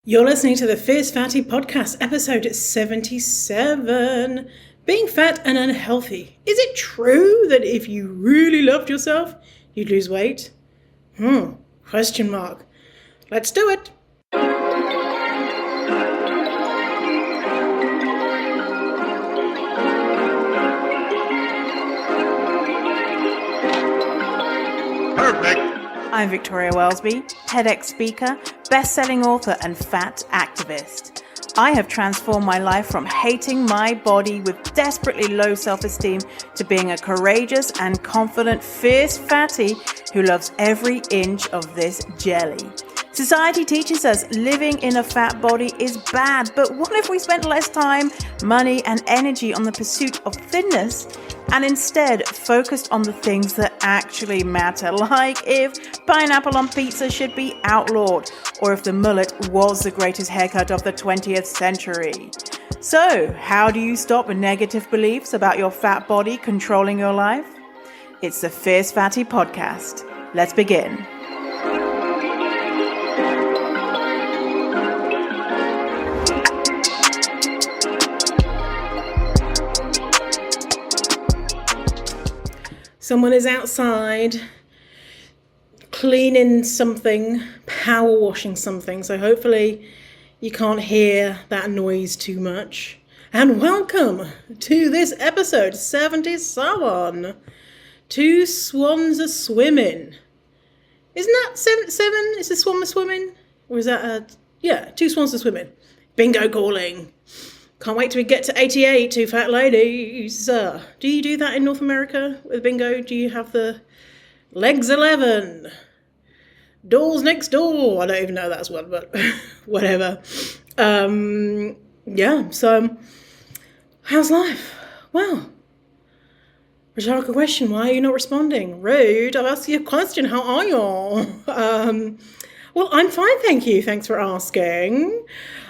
You're listening to the Fierce Fatty Podcast, episode 77. Being fat and unhealthy. Is it true that if you really loved yourself, you'd lose weight? Question mark. Let's do it. Perfect. I'm Victoria Wellesby, TEDx speaker, best-selling author and fat activist. I have transformed my life from hating my body with desperately low self-esteem to being a courageous and confident, fierce fatty who loves every inch of this jelly. Society teaches us living in a fat body is bad, but what if we spent less time, money, and energy on the pursuit of thinness and instead focused on the things that actually matter, like if pineapple on pizza should be outlawed, or if the mullet was the greatest haircut of the 20th century. So, how do you stop negative beliefs about your fat body controlling your life? It's the Fierce Fatty Podcast. Let's begin. Someone is outside cleaning something, power washing something, so hopefully you can't hear that noise too much. And welcome to this episode 77. Two swans are swimming. Isn't that seven? Is the swan swimming? Or is that two swans are swimming. Bingo calling. Can't wait till we get to 88, two fat ladies. Do you do that in North America with bingo? Do you have the legs 11? Doors next door. I don't even know that's one, but whatever. So how's life? Well, rhetorical question. Why are you not responding? Rude. I've asked you a question. How are you? Well, I'm fine, thank you. Thanks for asking.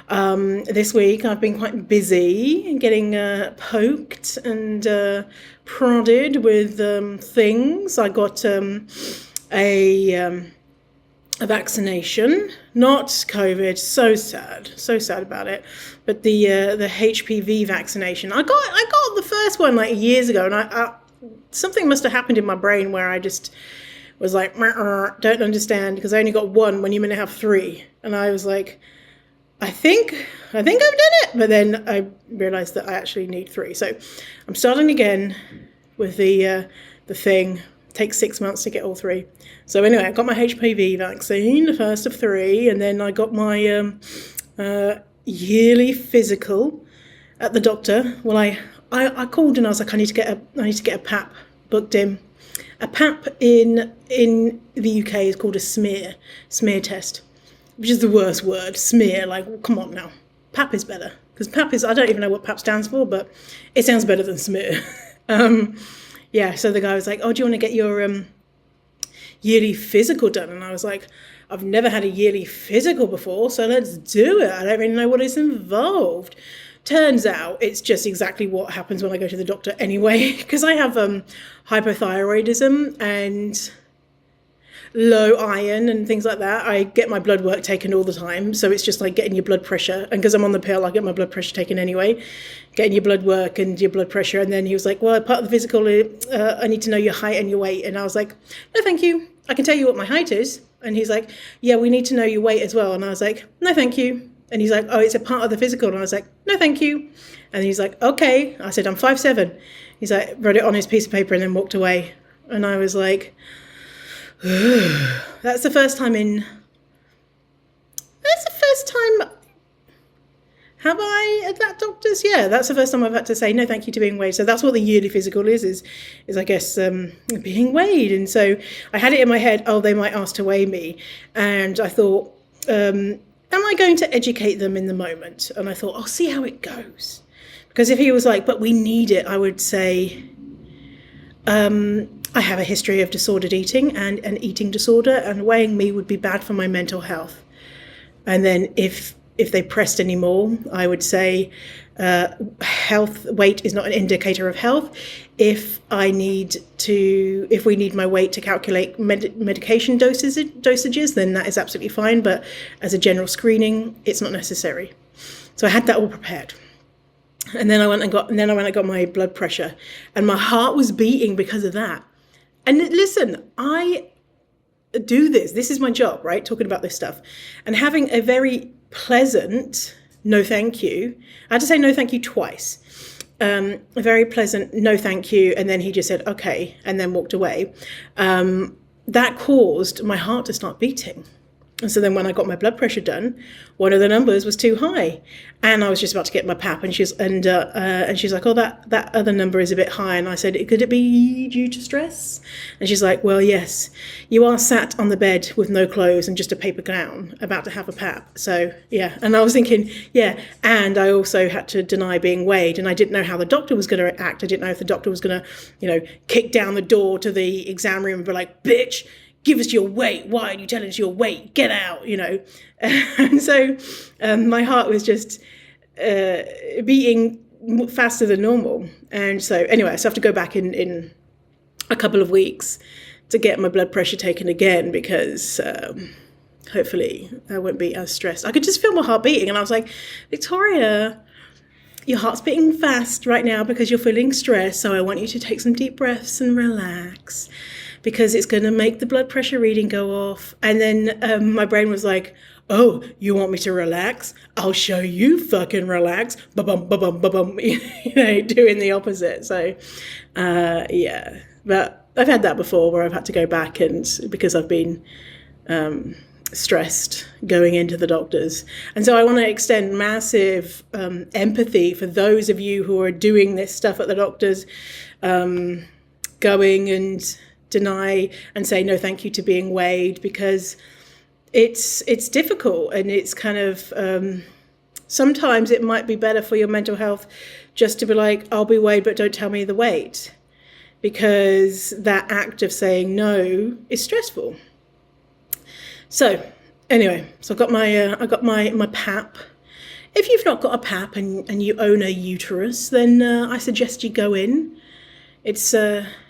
This week I've been quite busy getting poked and prodded with things. I got a vaccination, not COVID. So sad about it. But the HPV vaccination. I got the first one like years ago, and I something must have happened in my brain where I just was like, don't understand, because I only got one when you're meant to have three, and I was like, I think I've done it, but then I realised that I actually need three. So I'm starting again with the thing. It takes 6 months to get all three. So anyway, I got my HPV vaccine, the first of three, and then I got my yearly physical at the doctor. Well, I called and I was like, I need to get a PAP booked in. A PAP in the UK is called a smear test, which is the worst word, smear. Like, come on now. PAP is better. Because PAP is, I don't even know what PAP stands for, but it sounds better than smear. So the guy was like, oh, do you want to get your yearly physical done? And I was like, I've never had a yearly physical before, so let's do it. I don't really know what is involved. Turns out it's just exactly what happens when I go to the doctor anyway, because I have hypothyroidism and low iron and things like that. I get my blood work taken all the time, so it's just like getting your blood pressure, and because I'm on the pill I get my blood pressure taken anyway, getting your blood work and your blood pressure. And then he was like, well, part of the physical, I need to know your height and your weight. And I was like, no thank you, I can tell you what my height is. And he's like, yeah, we need to know your weight as well. And I was like, no thank you. And he's like, oh, it's a part of the physical. And I was like, no thank you. And he's like, okay. I said, I'm 5'7". He's like, wrote it on his piece of paper and then walked away. And I was like, that's the first time have I at that doctor's? Yeah, that's the first time I've had to say no thank you to being weighed. So that's what the yearly physical is I guess being weighed. And so I had it in my head, oh, they might ask to weigh me. And I thought, am I going to educate them in the moment? And I thought, I'll see how it goes. Because if he was like, but we need it, I would say, I have a history of disordered eating and an eating disorder, and weighing me would be bad for my mental health. And then if if they pressed any more, I would say weight is not an indicator of health. If we need my weight to calculate medication dosages, then that is absolutely fine. But as a general screening, it's not necessary. So I had that all prepared. And then I went and got my blood pressure, and my heart was beating because of that. And listen, I do this. This is my job, right? Talking about this stuff and having a very pleasant no thank you. I had to say no thank you twice. A very pleasant no thank you. And then he just said, okay, and then walked away. That caused my heart to start beating. And so then when I got my blood pressure done, one of the numbers was too high, and I was just about to get my pap, and she's like, oh, that other number is a bit high. And I said, could it be due to stress? And she's like, well, yes, you are sat on the bed with no clothes and just a paper gown about to have a pap. So yeah. And I was thinking, yeah. And I also had to deny being weighed, and I didn't know how the doctor was going to act. I didn't know if the doctor was going to, kick down the door to the exam room and be like, bitch, give us your weight. Why are you telling us your weight? Get out, And so my heart was just beating faster than normal. And so anyway, so I have to go back in a couple of weeks to get my blood pressure taken again, because hopefully I won't be as stressed. I could just feel my heart beating, and I was like, Victoria, your heart's beating fast right now because you're feeling stressed. So I want you to take some deep breaths and relax, because it's going to make the blood pressure reading go off. And then my brain was like, oh, you want me to relax? I'll show you fucking relax. Ba-bum, ba-bum, ba-bum, doing the opposite. So, yeah. But I've had that before, where I've had to go back, and because I've been stressed going into the doctors. And so I want to extend massive empathy for those of you who are doing this stuff at the doctors, going and deny and say no thank you to being weighed, because it's difficult, and it's kind of sometimes it might be better for your mental health just to be like, I'll be weighed, but don't tell me the weight, because that act of saying no is stressful. So anyway, so I got my pap. If you've not got a pap and you own a uterus, then I suggest you go in.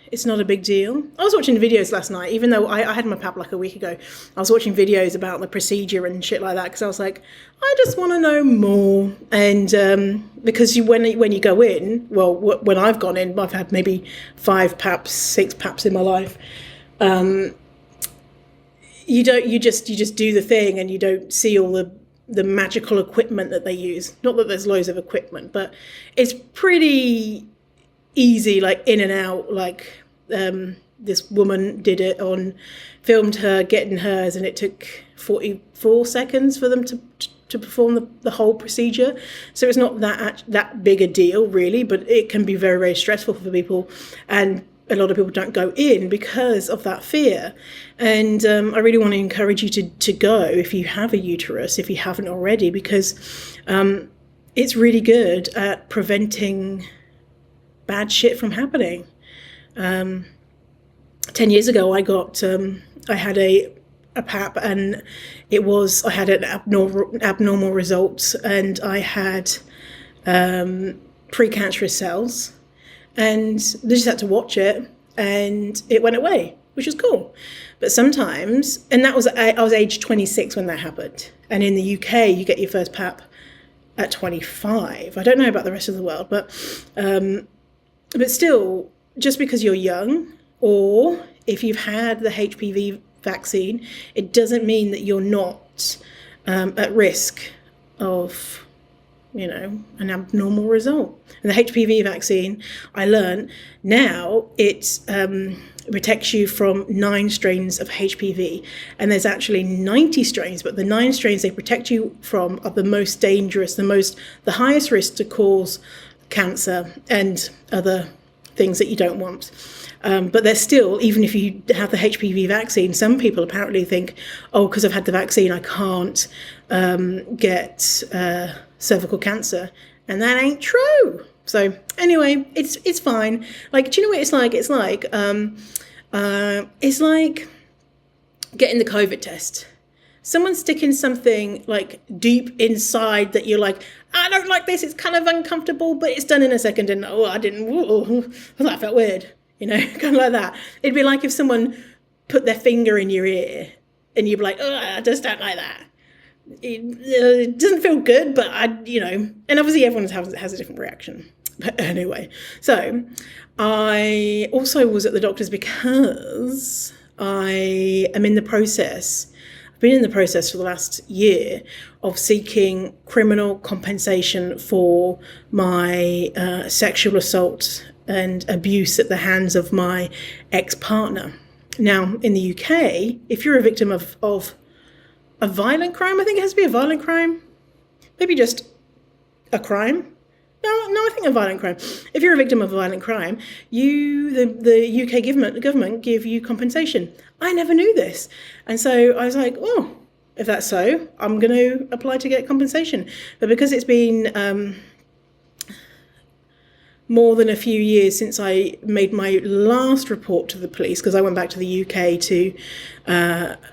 It's not a big deal. I was watching videos last night, even though I had my pap like a week ago. I was watching videos about the procedure and shit like that, because I was like, I just want to know more. And because when you go in, well, when I've gone in, I've had maybe 5 paps, 6 paps in my life. You just do the thing, and you don't see all the magical equipment that they use. Not that there's loads of equipment, but it's pretty easy, like in and out. Like this woman did it filmed her getting hers, and it took 44 seconds for them to perform the whole procedure. So it's not that big a deal really, but it can be very, very stressful for people, and a lot of people don't go in because of that fear. And I really want to encourage you to go if you have a uterus, if you haven't already, because it's really good at preventing bad shit from happening. 10 years ago, I had a pap, and I had an abnormal result, and I had precancerous cells, and they just had to watch it, and it went away, which was cool. But sometimes, and I was age 26 when that happened, and in the UK, you get your first pap at 25. I don't know about the rest of the world, but still, just because you're young, or if you've had the HPV vaccine, it doesn't mean that you're not at risk of, an abnormal result. And the HPV vaccine, I learned now, it protects you from 9 strains of HPV. And there's actually 90 strains, but the 9 strains they protect you from are the most dangerous, the highest risk to cause cancer and other things that you don't want. But there's still, even if you have the HPV vaccine, some people apparently think, oh, because I've had the vaccine, I can't get cervical cancer. And that ain't true. So anyway, it's fine. Like, do you know what it's like? It's like getting the COVID test. someone sticking something like deep inside that you're like, I don't like this, it's kind of uncomfortable, but it's done in a second, and I didn't, that felt weird, kind of like that. It'd be like if someone put their finger in your ear and you'd be like, I just don't like that. It doesn't feel good, but and obviously everyone has a different reaction. But anyway, so I also was at the doctor's because I am in the process. I've been in the process for the last year of seeking criminal compensation for my sexual assault and abuse at the hands of my ex-partner. Now, in the UK, if you're a victim of a violent crime, I think it has to be a violent crime, maybe just a crime. No, I think a violent crime. If you're a victim of a violent crime, the UK government give you compensation. I never knew this. And so I was like, oh, if that's so, I'm going to apply to get compensation. But because it's been more than a few years since I made my last report to the police, because I went back to the UK to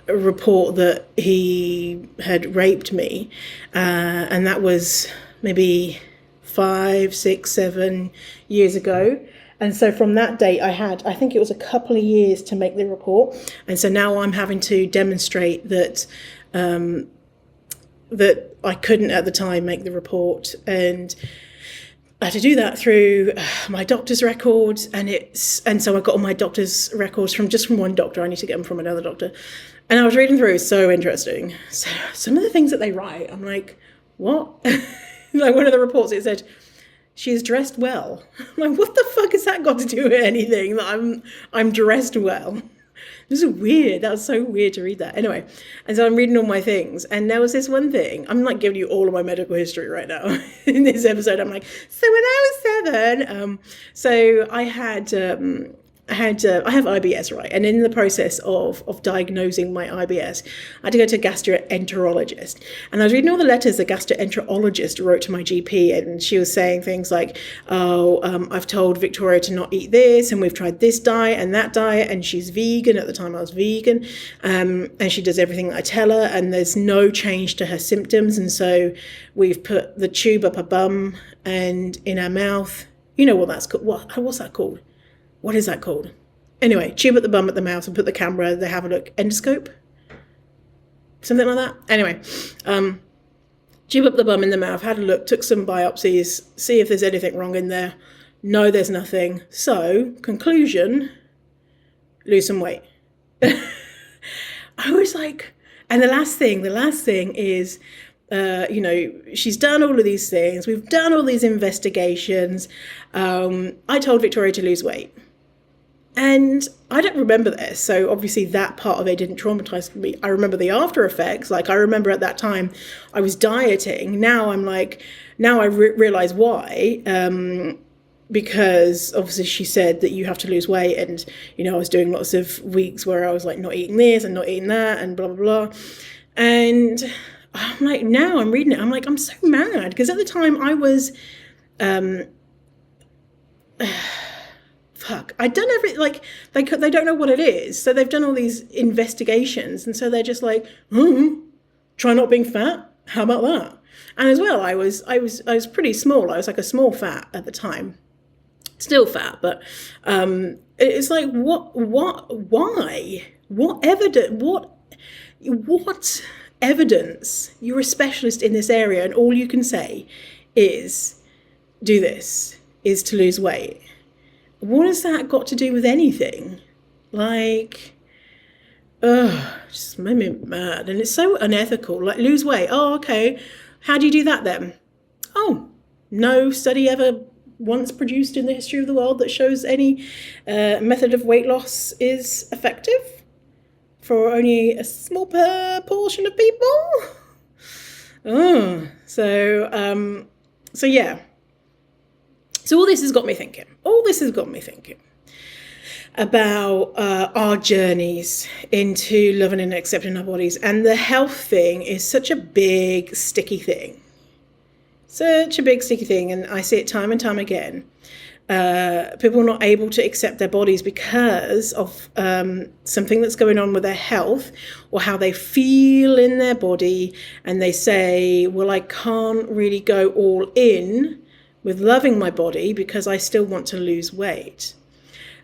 report that he had raped me, and that was maybe 5, 6, 7 years ago. And so from that date I think it was a couple of years to make the report. And so now I'm having to demonstrate that that I couldn't at the time make the report, and I had to do that through my doctor's records, and so I got all my doctor's records from one doctor. I need to get them from another doctor. And I was reading through, it's so interesting. So some of the things that they write, I'm like, what? Like one of the reports, it said, she is dressed well. I'm like, what the fuck has that got to do with anything, that I'm dressed well? This is weird. That was so weird to read that. Anyway, and so I'm reading all my things, and there was this one thing. I'm like giving you all of my medical history right now in this episode. I'm like, so when I was 7, so I had I have IBS, right? And in the process of diagnosing my IBS, I had to go to a gastroenterologist. And I was reading all the letters the gastroenterologist wrote to my GP, and she was saying things like, I've told Victoria to not eat this, and we've tried this diet and that diet, and she's vegan. At the time I was vegan, and she does everything that I tell her, and there's no change to her symptoms. And so we've put the tube up her bum and in her mouth. You know what that's called? What's that called? What is that called? Anyway, tube at the bum, at the mouth, and put the camera, they have a look. Endoscope? Something like that? Anyway, tube up the bum in the mouth, had a look, took some biopsies, see if there's anything wrong in there. No, there's nothing. So, conclusion, lose some weight. I was like, and the last thing is, she's done all of these things. We've done all these investigations. I told Victoria to lose weight. And I don't remember this, so obviously that part of it didn't traumatize me. I remember the after effects. Like, I remember at that time I was dieting. Now I'm like, now I realize why. Because obviously she said that you have to lose weight, and I was doing lots of weeks where I was like not eating this and not eating that and blah blah blah. And I'm like, now I'm reading it, I'm like, I'm so mad, because at the time I was I'd done they don't know what it is, so they've done all these investigations, and so they're just like, try not being fat, how about that? And as well, I was pretty small. I was like a small fat at the time, still fat, but it's like, why, what evidence? You're a specialist in this area, and all you can say is do this, is to lose weight. What has that got to do with anything? Like, just made me mad. And it's so unethical. Like, lose weight. Oh, okay. How do you do that then? Oh, no study ever once produced in the history of the world that shows any method of weight loss is effective for only a small portion of people. So yeah. So all this has got me thinking. About our journeys into loving and accepting our bodies. And the health thing is such a big, sticky thing. And I see it time and time again. people are not able to accept their bodies because of something that's going on with their health or how they feel in their body. And they say, well, I can't really go all in with loving my body because I still want to lose weight.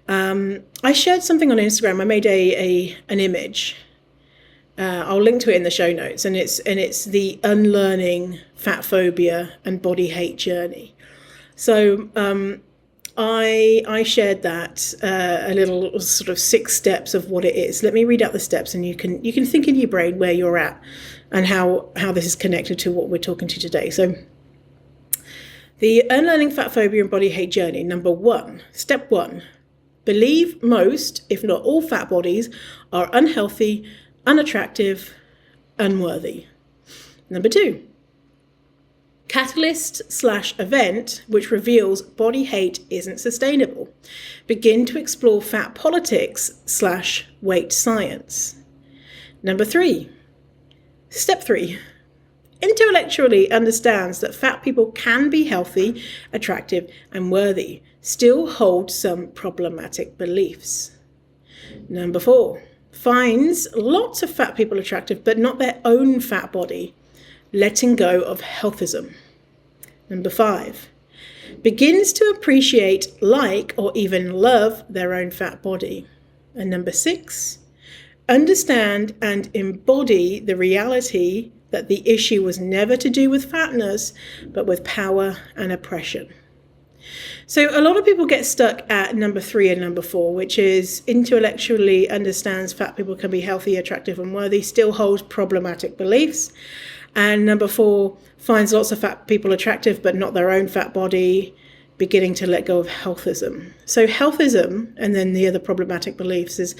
I shared something on Instagram. I made an image. I'll link to it in the show notes. And it's the Unlearning Fat Phobia and Body Hate Journey. So I shared that, a little sort of 6 steps of what it is. Let me read out the steps, and you can think in your brain where you're at and how this is connected to what we're talking to today. So the Unlearning Fat Phobia and Body Hate Journey, number 1, step 1, believe most, if not all, fat bodies are unhealthy, unattractive, unworthy. Number 2, catalyst/event which reveals body hate isn't sustainable. Begin to explore fat politics/weight science. Number 3, step 3, intellectually understands that fat people can be healthy, attractive, and worthy, still hold some problematic beliefs. Number 4, finds lots of fat people attractive, but not their own fat body, letting go of healthism. Number 5, begins to appreciate, like, or even love their own fat body. And number 6, understand and embody the reality that the issue was never to do with fatness, but with power and oppression. So a lot of people get stuck at number 3 and number 4, which is intellectually understands fat people can be healthy, attractive, and worthy, still holds problematic beliefs. And number 4, finds lots of fat people attractive, but not their own fat body, beginning to let go of healthism. So healthism, and then the other problematic beliefs, is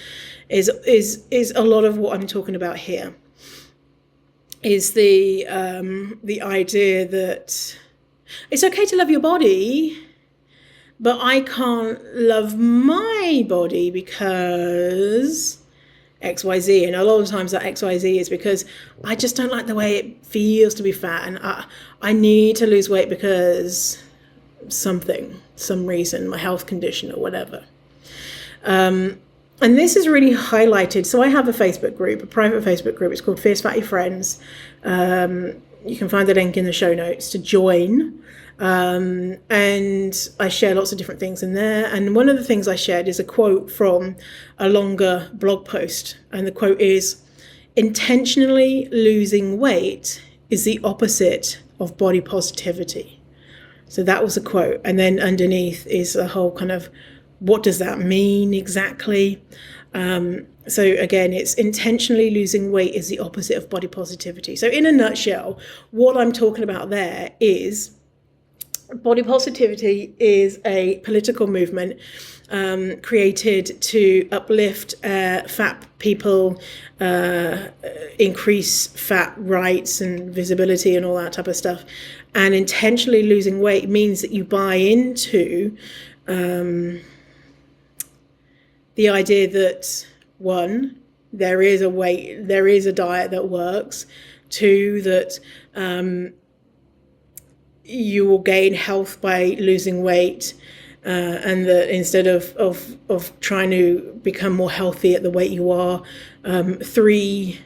a lot of what I'm talking about here. Is the idea that it's okay to love your body, but I can't love my body because XYZ. And a lot of times that XYZ is because I just don't like the way it feels to be fat, and I need to lose weight because some reason, my health condition or whatever. And this is really highlighted. So I have a Facebook group, a private Facebook group. It's called Fierce Fatty Friends. You can find the link in the show notes to join. And I share lots of different things in there. And one of the things I shared is a quote from a longer blog post. And the quote is, intentionally losing weight is the opposite of body positivity. So that was a quote. And then underneath is a whole kind of, what does that mean exactly? So again, it's intentionally losing weight is the opposite of body positivity. So in a nutshell, what I'm talking about there is body positivity is a political movement created to uplift fat people, increase fat rights and visibility and all that type of stuff. And intentionally losing weight means that you buy into the idea that, 1, there is a diet that works. 2, that you will gain health by losing weight, and that instead of trying to become more healthy at the weight you are. 3,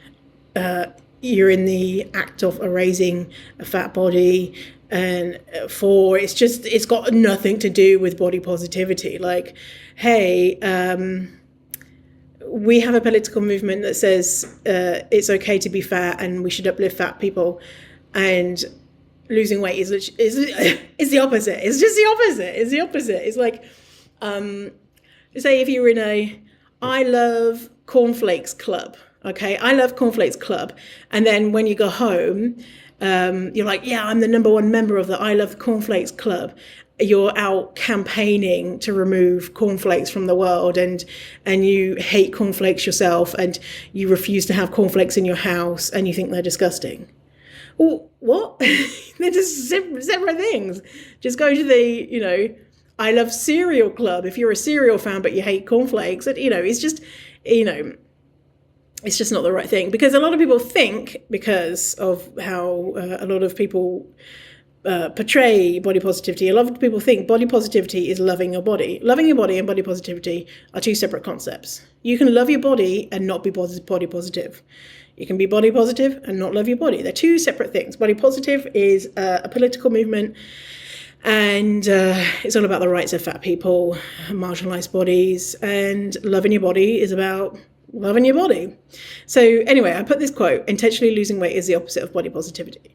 you're in the act of erasing a fat body. And 4, it's got nothing to do with body positivity. Like, hey, we have a political movement that says it's okay to be fat and we should uplift fat people, and losing weight is the opposite. It's just the opposite. It's the opposite. It's like, say if you're in a I love cornflakes club, okay? I love cornflakes club. And then when you go home, you're like, yeah, I'm the number 1 member of the I love cornflakes club. You're out campaigning to remove cornflakes from the world, and you hate cornflakes yourself, and you refuse to have cornflakes in your house, and you think they're disgusting. Well, what? They're just separate things. Just go to the, I love cereal club if you're a cereal fan but you hate cornflakes. And, it's just, it's just not the right thing. Because a lot of people think, because of how a lot of people portray body positivity. A lot of people think body positivity is loving your body. Loving your body and body positivity are two separate concepts. You can love your body and not be body positive. You can be body positive and not love your body. They're two separate things. Body positive is a political movement, and it's all about the rights of fat people, marginalized bodies, and loving your body is about loving your body. So anyway, I put this quote: intentionally losing weight is the opposite of body positivity.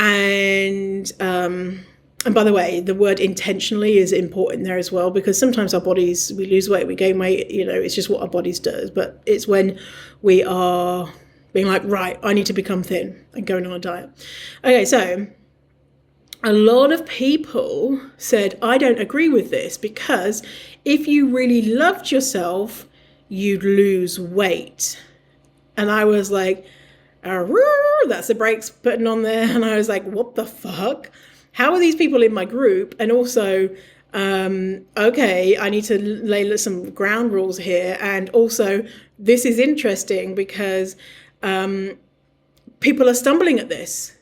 And by the way, the word intentionally is important there as well, because sometimes our bodies, we lose weight, we gain weight, it's just what our bodies do. But it's when we are being like, right, I need to become thin and going on a diet. Okay, so a lot of people said, I don't agree with this, because if you really loved yourself, you'd lose weight. And I was like, that's the brakes putting on there. And I was like, what the fuck? How are these people in my group? And also, okay, I need to lay some ground rules here. And also, this is interesting because people are stumbling at this.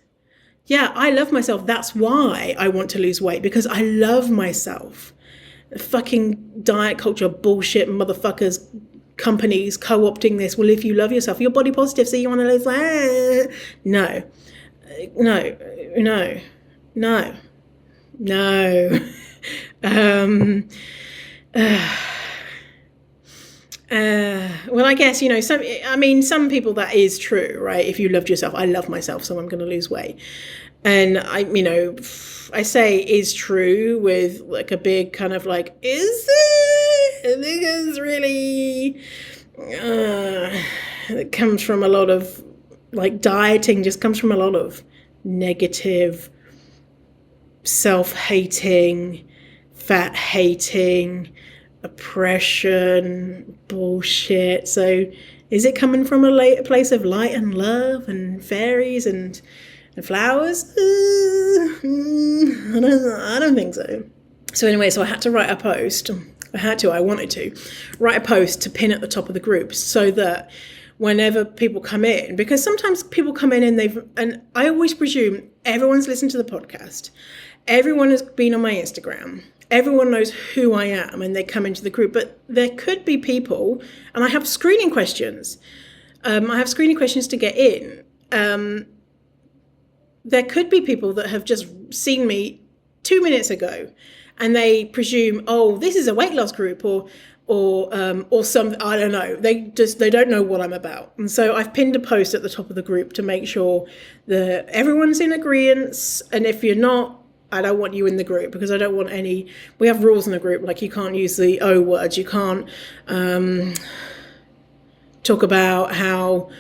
Yeah, I love myself. That's why I want to lose weight, because I love myself. Fucking diet culture bullshit motherfuckers, companies co-opting this. Well, if you love yourself, you're body positive, so you want to lose weight. No. Well, I guess, some people that is true, right? If you loved yourself, I love myself, so I'm going to lose weight. And I say is true with like a big kind of like, is it? Because really, it comes from a lot of like dieting just comes from a lot of negative, self-hating, fat-hating, oppression, bullshit. So is it coming from a place of light and love and fairies and flowers? I don't think so. So anyway, I had to write a post. I wanted to write a post to pin at the top of the group, so that whenever people come in, because sometimes people come in and I always presume everyone's listened to the podcast, everyone has been on my Instagram, everyone knows who I am, and they come into the group. But there could be people, and I have screening questions. I have screening questions to get in. There could be people that have just seen me 2 minutes ago, and they presume, oh, this is a weight loss group, or some, I don't know. They don't know what I'm about. And so I've pinned a post at the top of the group to make sure that everyone's in agreement. And if you're not, I don't want you in the group, because I don't want any, we have rules in the group, like you can't use the O words, you can't talk about how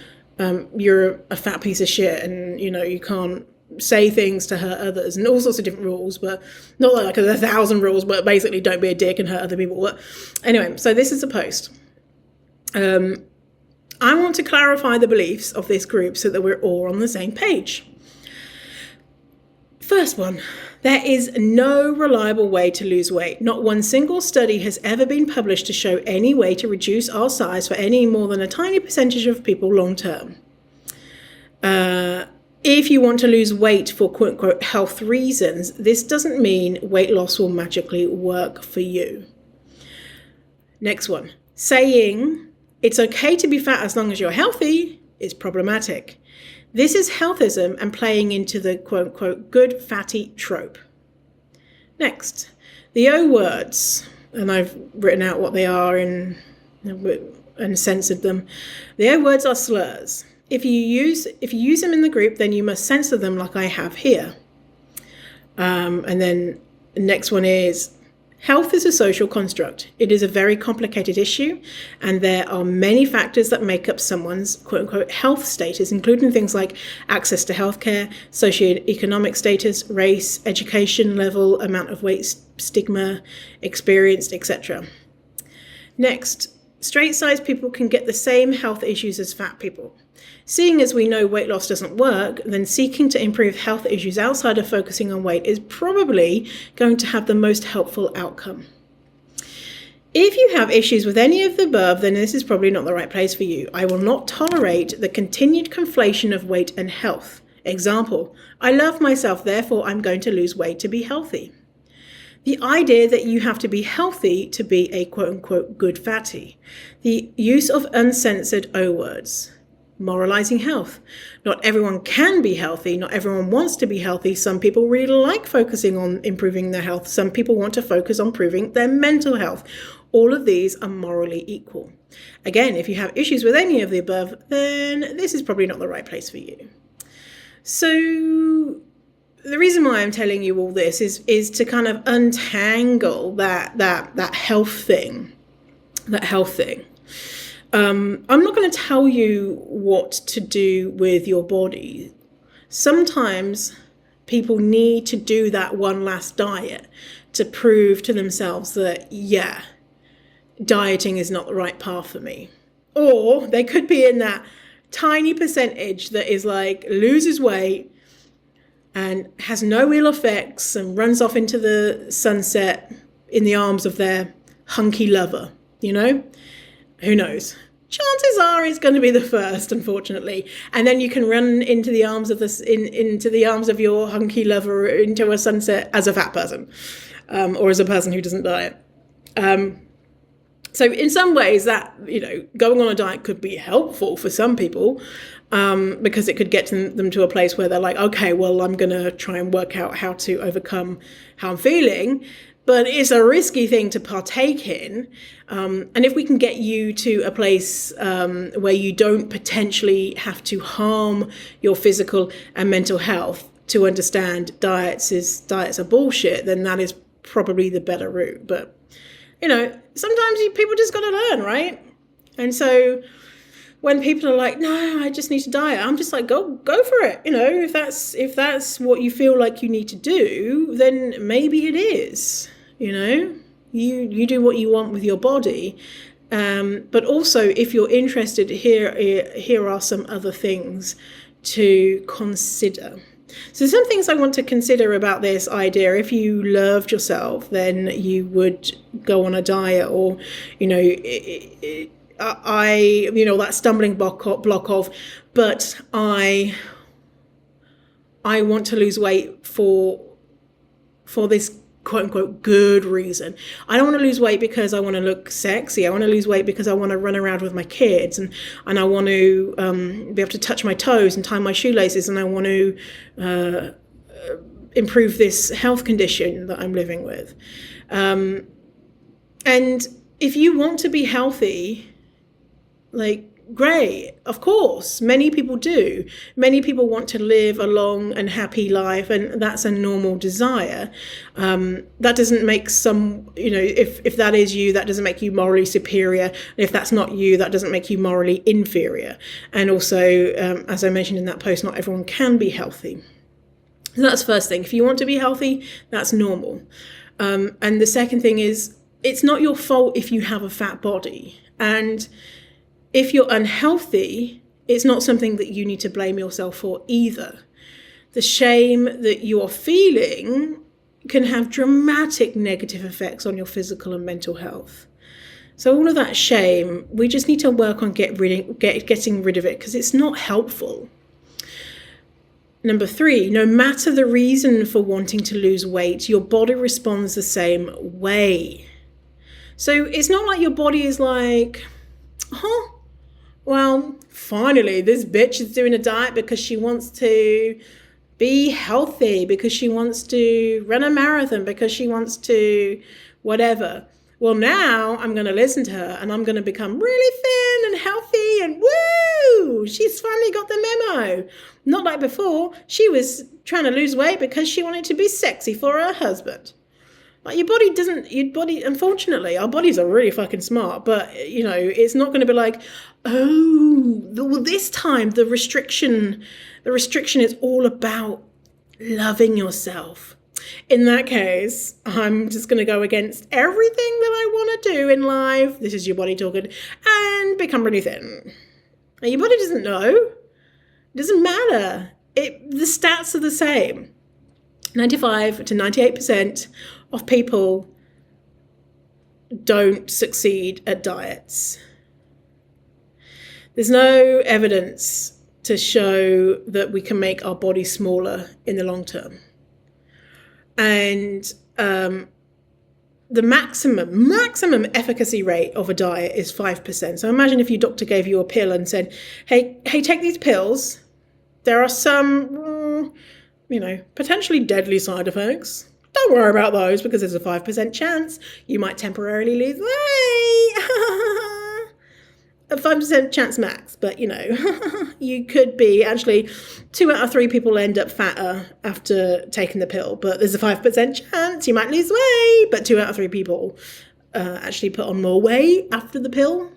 you're a fat piece of shit, and you can't say things to hurt others, and all sorts of different rules, but not like 1,000 rules, but basically don't be a dick and hurt other people. But anyway, so this is a post. I want to clarify the beliefs of this group so that we're all on the same page. First one, there is no reliable way to lose weight. Not one single study has ever been published to show any way to reduce our size for any more than a tiny percentage of people long term. If you want to lose weight for quote-unquote health reasons, this doesn't mean weight loss will magically work for you. Next one. Saying it's okay to be fat as long as you're healthy is problematic. This is healthism and playing into the quote-unquote good fatty trope. Next. The O words, and I've written out what they are and censored them. The O words are slurs. If you use them in the group, then you must censor them like I have here. And then the next one is, health is a social construct. It is a very complicated issue, and there are many factors that make up someone's quote-unquote health status, including things like access to healthcare, socioeconomic status, race, education level, amount of weight, stigma, experienced, etc. Next, straight-sized people can get the same health issues as fat people. Seeing as we know weight loss doesn't work, then seeking to improve health issues outside of focusing on weight is probably going to have the most helpful outcome. If you have issues with any of the above, then this is probably not the right place for you. I will not tolerate the continued conflation of weight and health. Example, I love myself, therefore I'm going to lose weight to be healthy. The idea that you have to be healthy to be a quote-unquote good fatty. The use of uncensored O words. Moralizing health. Not everyone can be healthy. Not everyone wants to be healthy. Some people really like focusing on improving their health. Some people want to focus on improving their mental health. All of these are morally equal. Again, if you have issues with any of the above, then this is probably not the right place for you. So the reason why I'm telling you all this is to kind of untangle that health thing. I'm not going to tell you what to do with your body. Sometimes people need to do that one last diet to prove to themselves that, yeah, dieting is not the right path for me. Or they could be in that tiny percentage that is like loses weight and has no ill effects and runs off into the sunset in the arms of their hunky lover, you know? Who knows? Chances are it's going to be the first, unfortunately. And then you can run into the arms of into the arms of your hunky lover into a sunset as a fat person, or as a person who doesn't diet. So in some ways that, going on a diet could be helpful for some people, because it could get them to a place where they're like, okay, well, I'm going to try and work out how to overcome how I'm feeling. But it's a risky thing to partake in. And if we can get you to a place where you don't potentially have to harm your physical and mental health to understand diets are bullshit, then that is probably the better route. But, sometimes people just got to learn, right? And so when people are like, no, I just need to diet, I'm just like, go for it. If that's what you feel like you need to do, then maybe it is. You do what you want with your body. But also, if you're interested, here are some other things to consider. So some things I want to consider about this idea. If you loved yourself, then you would go on a diet, or, that stumbling block of, but I want to lose weight for this quote unquote good reason. I don't want to lose weight because I want to look sexy. I want to lose weight because I want to run around with my kids, and I want to be able to touch my toes and tie my shoelaces, and I want to improve this health condition that I'm living with. And if you want to be healthy, great, of course, many people do. Many people want to live a long and happy life, and that's a normal desire. That doesn't make if that is you, that doesn't make you morally superior. And if that's not you, that doesn't make you morally inferior. And also, as I mentioned in that post, not everyone can be healthy. So that's the first thing. If you want to be healthy, that's normal. And the second thing is, it's not your fault if you have a fat body. And if you're unhealthy, it's not something that you need to blame yourself for either. The shame that you're feeling can have dramatic negative effects on your physical and mental health. So all of that shame, we just need to work on getting rid of it, because it's not helpful. Number 3, no matter the reason for wanting to lose weight, your body responds the same way. So it's not like your body is like, well, finally, this bitch is doing a diet because she wants to be healthy, because she wants to run a marathon, because she wants to whatever. Well, now I'm going to listen to her and I'm going to become really thin and healthy and woo! She's finally got the memo. Not like before. She was trying to lose weight because she wanted to be sexy for her husband. Like unfortunately, our bodies are really fucking smart, but, it's not going to be like, this time the restriction is all about loving yourself. In that case, I'm just going to go against everything that I want to do in life. This is your body talking, and become really thin. And your body doesn't know. It doesn't matter. The stats are the same. 95 to 98% of people don't succeed at diets. There's no evidence to show that we can make our body smaller in the long term. And the maximum efficacy rate of a diet is 5%. So imagine if your doctor gave you a pill and said, hey, take these pills. There are some, potentially deadly side effects. Don't worry about those because there's a 5% chance you might temporarily lose weight. A 5% chance max, but you could be actually 2 out of 3 people end up fatter after taking the pill, but there's a 5% chance you might lose weight, but 2 out of 3 people actually put on more weight after the pill.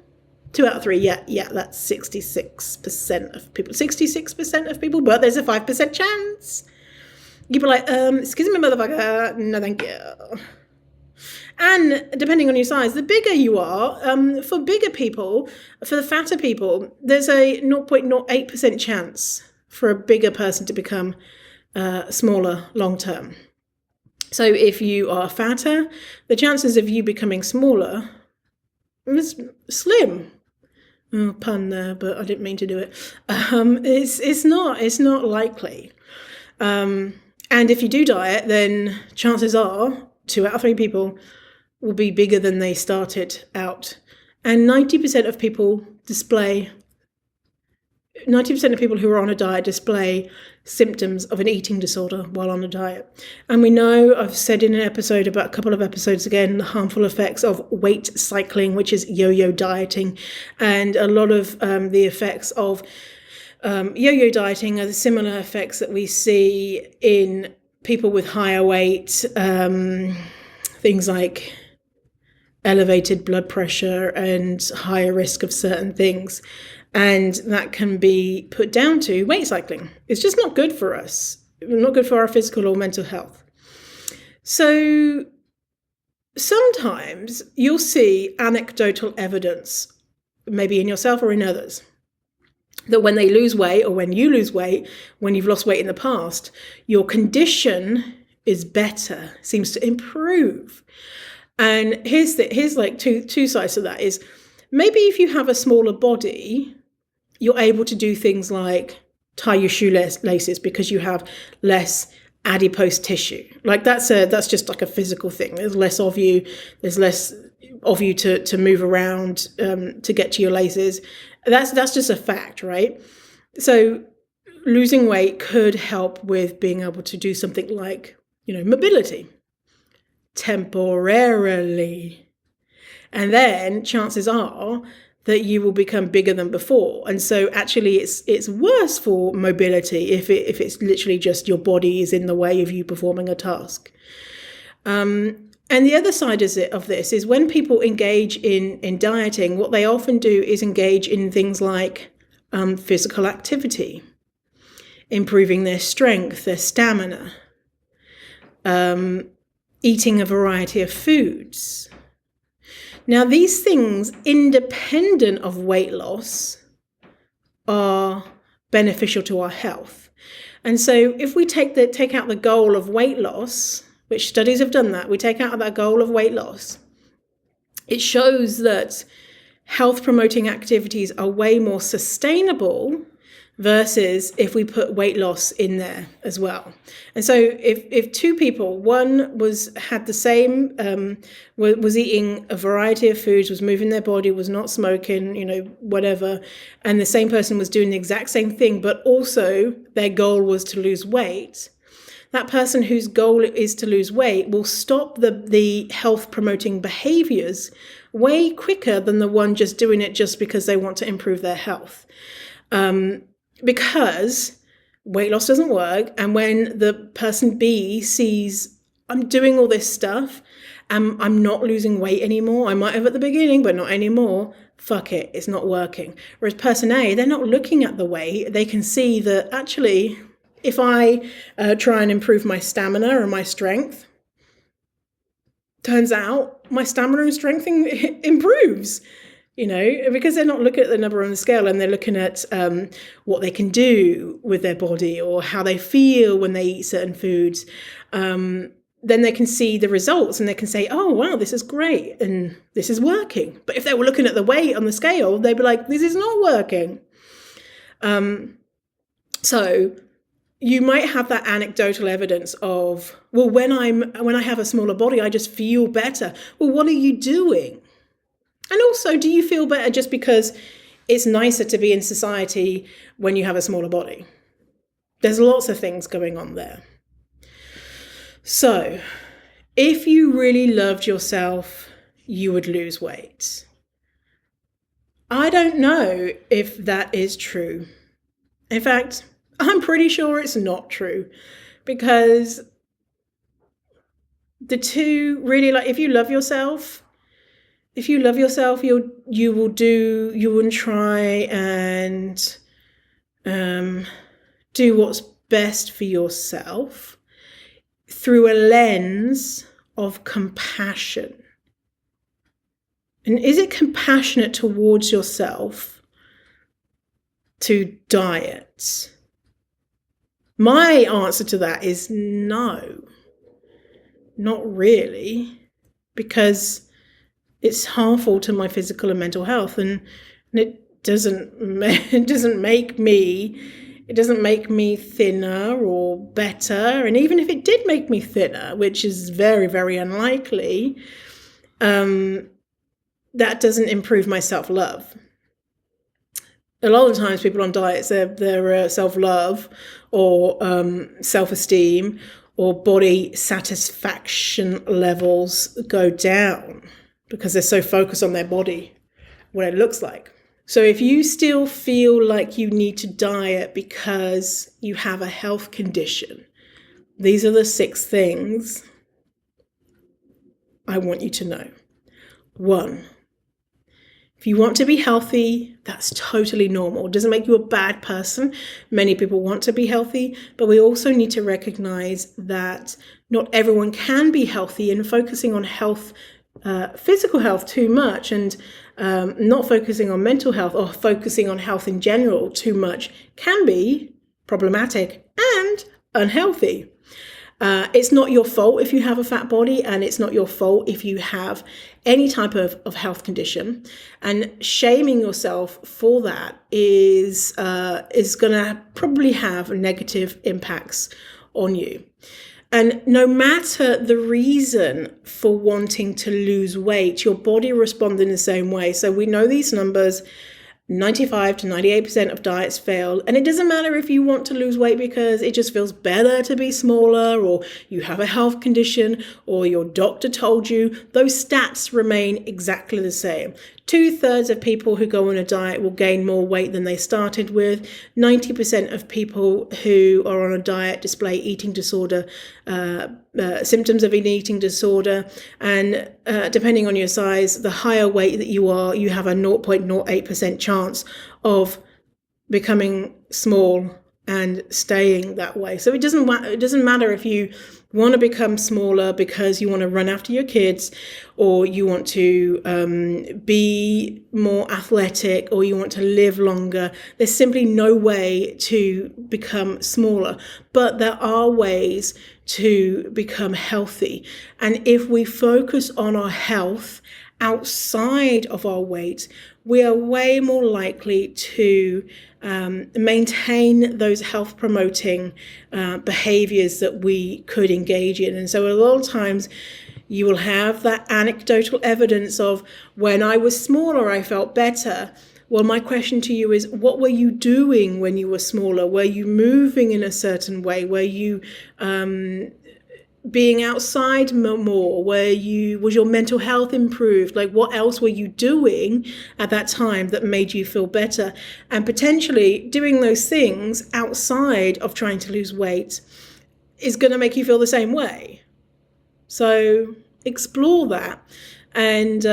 2 out of 3, yeah, that's 66% of people. 66% of people, but there's a 5% chance. You'd be like, excuse me, motherfucker, no thank you. And depending on your size, the bigger you are, for bigger people, for the fatter people, there's a 0.08% chance for a bigger person to become smaller long term. So if you are fatter, the chances of you becoming smaller is slim. Oh, pun there, but I didn't mean to do it. It's not likely. And if you do diet, then chances are 2 out of 3 people will be bigger than they started out. And 90% of people who are on a diet display symptoms of an eating disorder while on a diet. And we know, I've said in a couple of episodes again, the harmful effects of weight cycling, which is yo-yo dieting. And a lot of the effects of yo-yo dieting are the similar effects that we see in people with higher weight, things like elevated blood pressure and higher risk of certain things. And that can be put down to weight cycling. It's just not good for us, not good for our physical or mental health. So sometimes you'll see anecdotal evidence, maybe in yourself or in others, that when they lose weight or when you lose weight, when you've lost weight in the past, your condition is better, seems to improve. And here's like two sides to that is maybe if you have a smaller body, you're able to do things like tie your shoelaces because you have less adipose tissue. Like that's just like a physical thing. There's less of you. There's less of you to move around to get to your laces. That's just a fact, right? So losing weight could help with being able to do something like, mobility temporarily. And then chances are that you will become bigger than before. And so actually it's worse for mobility if it's literally just your body is in the way of you performing a task. And the other side of this is when people engage in dieting, what they often do is engage in things like physical activity, improving their strength, their stamina, eating a variety of foods. Now, these things, independent of weight loss, are beneficial to our health. And so if we take out the goal of weight loss, which studies have done that, we take out that goal of weight loss, it shows that health-promoting activities are way more sustainable versus if we put weight loss in there as well. And so if 2 people, one had the same, was eating a variety of foods, was moving their body, was not smoking, whatever, and the same person was doing the exact same thing, but also their goal was to lose weight, that person whose goal is to lose weight will stop the health-promoting behaviors way quicker than the one just doing it just because they want to improve their health. Because weight loss doesn't work. And when the person B sees, I'm doing all this stuff and I'm not losing weight anymore. I might have at the beginning, but not anymore. Fuck it, it's not working. Whereas person A, they're not looking at the weight. They can see that actually, if I try and improve my stamina and my strength, turns out my stamina and strength improves. Because they're not looking at the number on the scale and they're looking at what they can do with their body or how they feel when they eat certain foods, then they can see the results and they can say, oh, wow, this is great and this is working. But if they were looking at the weight on the scale, they'd be like, this is not working. So you might have that anecdotal evidence of, well, when I have a smaller body, I just feel better. Well, what are you doing? And also, do you feel better just because it's nicer to be in society when you have a smaller body? There's lots of things going on there. So, if you really loved yourself, you would lose weight. I don't know if that is true. In fact, I'm pretty sure it's not true, because the two really, like, if you love yourself, you will try and do what's best for yourself through a lens of compassion. And is it compassionate towards yourself to diet? My answer to that is no, not really, because it's harmful to my physical and mental health, and it doesn't make me thinner or better. And even if it did make me thinner, which is very, very unlikely, that doesn't improve my self-love. A lot of the times people on diets, their self-love or self-esteem or body satisfaction levels go down because they're so focused on their body, what it looks like. So if you still feel like you need to diet because you have a health condition, these are the 6 things I want you to know. 1, if you want to be healthy, that's totally normal. It doesn't make you a bad person. Many people want to be healthy, but we also need to recognize that not everyone can be healthy, and focusing on health, physical health too much, and not focusing on mental health or focusing on health in general too much can be problematic and unhealthy. It's not your fault if you have a fat body, and it's not your fault if you have any type of health condition. And shaming yourself for that is going to probably have negative impacts on you. And no matter the reason for wanting to lose weight, your body responds in the same way. So we know these numbers. 95 to 98% of diets fail. And it doesn't matter if you want to lose weight because it just feels better to be smaller, or you have a health condition, or your doctor told you. Those stats remain exactly the same. 2/3 of people who go on a diet will gain more weight than they started with. 90% of people who are on a diet display eating disorder, symptoms of an eating disorder. And depending on your size, the higher weight that you are, you have a 0.08% chance of becoming small and staying that way. So it doesn't matter if you want to become smaller because you want to run after your kids, or you want to be more athletic, or you want to live longer. There's simply no way to become smaller, but there are ways to become healthy. And if we focus on our health outside of our weight, we are way more likely to maintain those health promoting behaviors that we could engage in. And so a lot of times you will have that anecdotal evidence of, when I was smaller, I felt better. Well, my question to you is, what were you doing when you were smaller? Were you moving in a certain way? Were you being outside more? Was your mental health improved? Like, what else were you doing at that time that made you feel better? And potentially doing those things outside of trying to lose weight is going to make you feel the same way. So explore that. And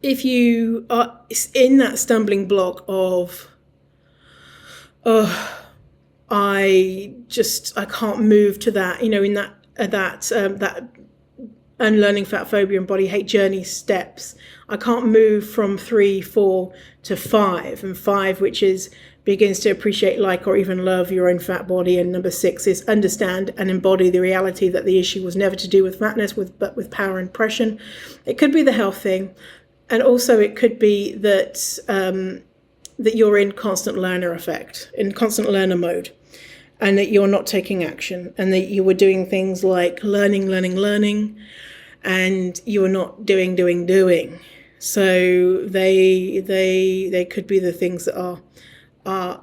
if you are in that stumbling block of, I can't move to that, in that unlearning fat phobia and body hate journey steps. I can't move from 3, 4 to 5, and 5, which is begins to appreciate, like, or even love your own fat body. And number 6 is understand and embody the reality that the issue was never to do with fatness, but with power and oppression. It could be the health thing. And also it could be that that you're in constant learner effect, in constant learner mode, and that you're not taking action, and that you were doing things like learning, and you were not doing. So they could be the things that are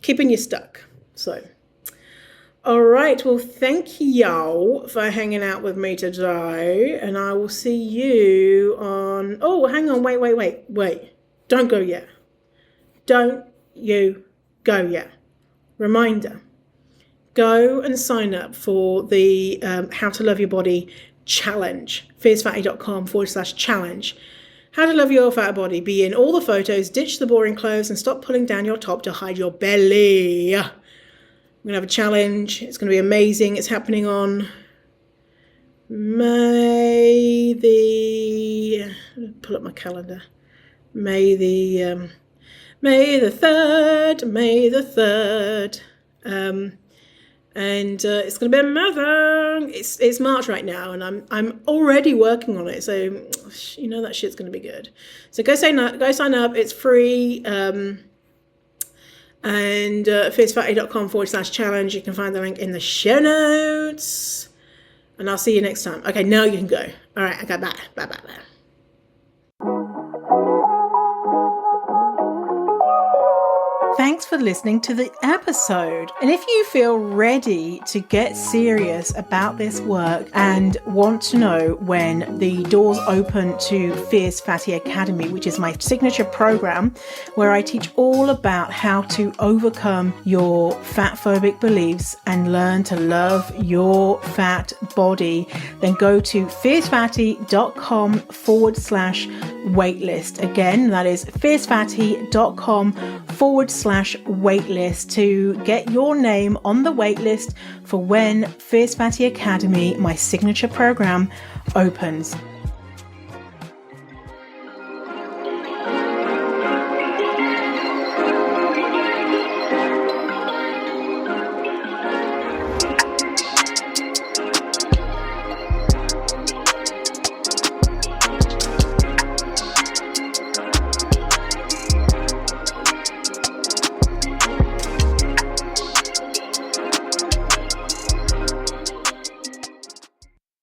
keeping you stuck. So, all right. Well, thank y'all for hanging out with me today, and I will see you on. Oh, hang on. Wait. Don't go yet. Don't you go yet. Reminder. Go and sign up for the How to Love Your Body challenge. fiercefatty.com/challenge. How to love your fat body. Be in all the photos, ditch the boring clothes, and stop pulling down your top to hide your belly. We're going to have a challenge. It's going to be amazing. It's happening on May the... Pull up my calendar. May the 3rd. And it's going to be amazing. It's March right now, and I'm already working on it. So you know that shit's going to be good. So go sign up. It's free. And fiercefatty.com/challenge. You can find the link in the show notes. And I'll see you next time. Okay, now you can go. All right. Okay. Bye. Thanks for listening to the episode. And if you feel ready to get serious about this work and want to know when the doors open to Fierce Fatty Academy, which is my signature program where I teach all about how to overcome your fat phobic beliefs and learn to love your fat body, then go to fiercefatty.com/waitlist. Again, that is fiercefatty.com/waitlist to get your name on the waitlist for when Fierce Fatty Academy, my signature program, opens.